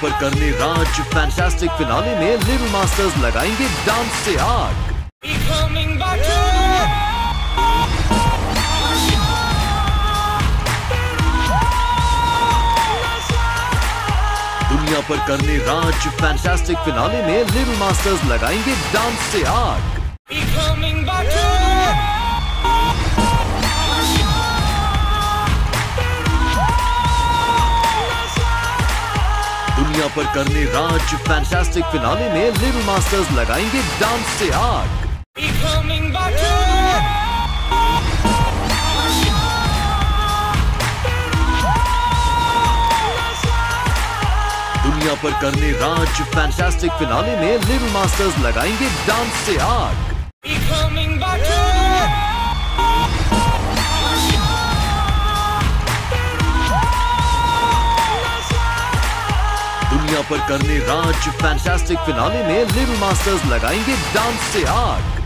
पर करने राज, fantastic finale में लिटिल मास्टर्स लगाएंगे डांस से आग। दुनिया पर करने राज, फैंटास्टिक फिनाले में लिटिल मास्टर्स लगाएंगे डांस से आग। दुनिया पर करने राज, फैंटास्टिक फिनाले में लिटिल मास्टर्स लगाएंगे डांस से आग। दुनिया पर करने राज, फैंटास्टिक फिनाले में लिटिल मास्टर्स लगाएंगे डांस से आग। दुनिया पर करने राज, फैंटास्टिक फिनाले में लिटिल मास्टर्स लगाएंगे डांस से आग।